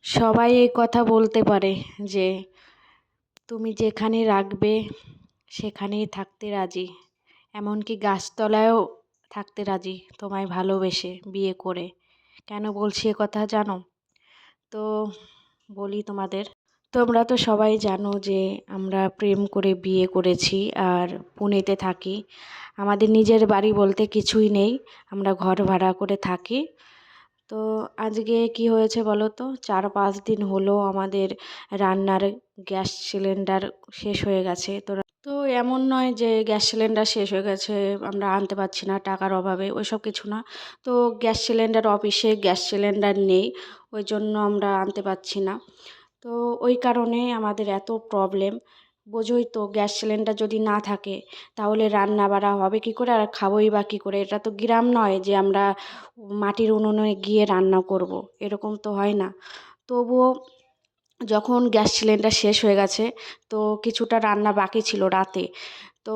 সবাই এই কথা বলতে পারে যে তুমি যেখানে রাখবে সেখানেই থাকতে রাজি, এমনকি গাছতলায়ও থাকতে রাজি তোমায় ভালোবেসে বিয়ে করে। কেন বলছি এ কথা জানো? তো বলি তোমাদের, তোমরা তো সবাই জানো যে আমরা প্রেম করে বিয়ে করেছি আর পুনেতে থাকি। আমাদের নিজের বাড়ি বলতে কিছুই নেই, আমরা ঘর ভাড়া করে থাকি। তো আজকে কি হয়েছে বলো তো, 4-5 দিন হলো আমাদের রান্নার গ্যাস সিলিন্ডার শেষ হয়ে গেছে। তো এমন নয় যে গ্যাস সিলিন্ডার শেষ হয়ে গেছে আমরা আনতে পারছি না টাকার অভাবে, ওইসব কিছু না। তো গ্যাস সিলিন্ডার অফিসে গ্যাস সিলিন্ডার নেই, ওই জন্য আমরা আনতে পারছি না। তো ওই কারণে আমাদের এত প্রবলেম। বোঝোই তো, গ্যাস সিলিন্ডার যদি না থাকে তাহলে রান্না বাড়া হবে কী করে, আর খাবোই বা কী করে? এটা তো গ্রাম নয় যে আমরা মাটির উনুনে গিয়ে রান্না করব, এরকম তো হয় না। তবুও যখন গ্যাস সিলিন্ডার শেষ হয়ে গেছে, তো কিছুটা রান্না বাকি ছিল রাতে। তো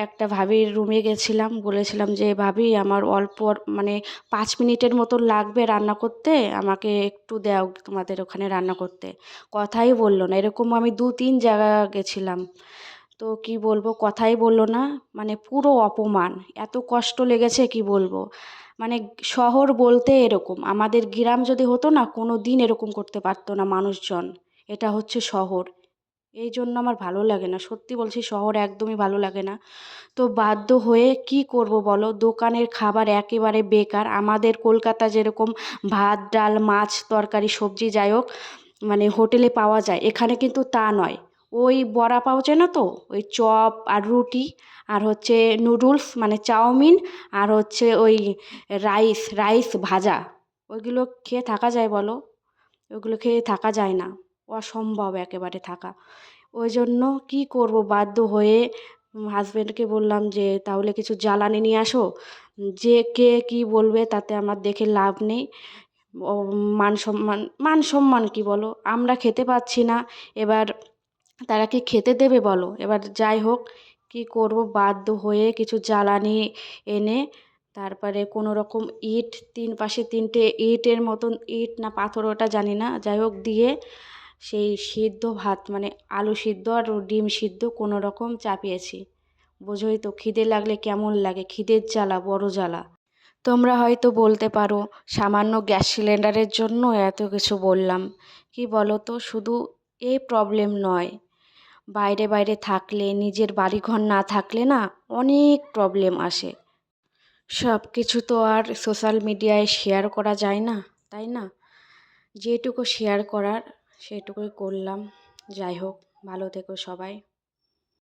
একটা ভাবির রুমে গেছিলাম, বলেছিলাম যে ভাবি আমার অল্প মানে 5 মিনিটের মতো লাগবে রান্না করতে, আমাকে একটু দাও তোমাদের ওখানে রান্না করতে। কথাই বললো না। এরকম আমি 2-3 জায়গা গেছিলাম, তো কি বলবো, কথাই বললো না। মানে পুরো অপমান, এত কষ্ট লেগেছে কি বলবো। মানে শহর বলতে এরকম, আমাদের গ্রাম যদি হতো না কোনো দিন এরকম করতে পারতো না মানুষজন। এটা হচ্ছে শহর, এই জন্য আমার ভালো লাগে না, সত্যি বলছি, শহর একদমই ভালো লাগে না। তো বাধ্য হয়ে কি করব বলো, দোকানের খাবার একেবারে বেকার। আমাদের কলকাতা যেরকম ভাত ডাল মাছ তরকারি সবজি যাই হোক মানে হোটেলে পাওয়া যায়, এখানে কিন্তু তা নয়। ওই বড়া পাও চেনো তো, ওই চপ আর রুটি আর হচ্ছে নুডলস মানে চাউমিন, আর হচ্ছে ওই রাইস রাইস ভাজা, ওইগুলো খেয়ে থাকা যায় বলো? ওগুলো খেয়ে থাকা যায় না, অসম্ভব একেবারে থাকা। ওই জন্য কী করব, বাধ্য হয়ে হাজব্যান্ডকে বললাম যে তাহলে কিছু জ্বালানি নিয়ে আসো, যে কে কী বলবে তাতে আমার দেখে লাভ নেই। ও মান সম্মান, মান সম্মান কী বলো, আমরা খেতে পাচ্ছি না, এবার তারা কি খেতে দেবে বলো? এবার যাই হোক, কী করব, বাধ্য হয়ে কিছু জ্বালানি এনে তারপরে কোনো রকম ইট, 3 পাশে 3টে ইটের মতন, ইট না পাথর ওটা জানি না, যাই হোক দিয়ে সেই সিদ্ধ ভাত মানে আলু সিদ্ধ আর ডিম সিদ্ধ কোনো রকম চাপিয়েছি। বোঝোই তো খিদে লাগলে কেমন লাগে, খিদের জ্বালা বড় জ্বালা। তোমরা হয়তো বলতে পারো সামান্য গ্যাস সিলিন্ডারের জন্য এত কিছু বললাম। কি বলো তো, শুধু এই প্রবলেম নয়, বাইরে বাইরে থাকলে, নিজের বাড়িঘর না থাকলে না অনেক প্রবলেম আসে। সব কিছু তো আর সোশ্যাল মিডিয়ায় শেয়ার করা যায় না, তাই না? যেটুকু শেয়ার করার সেটুকুই করলাম। যাই হোক, ভালো থেকো সবাই।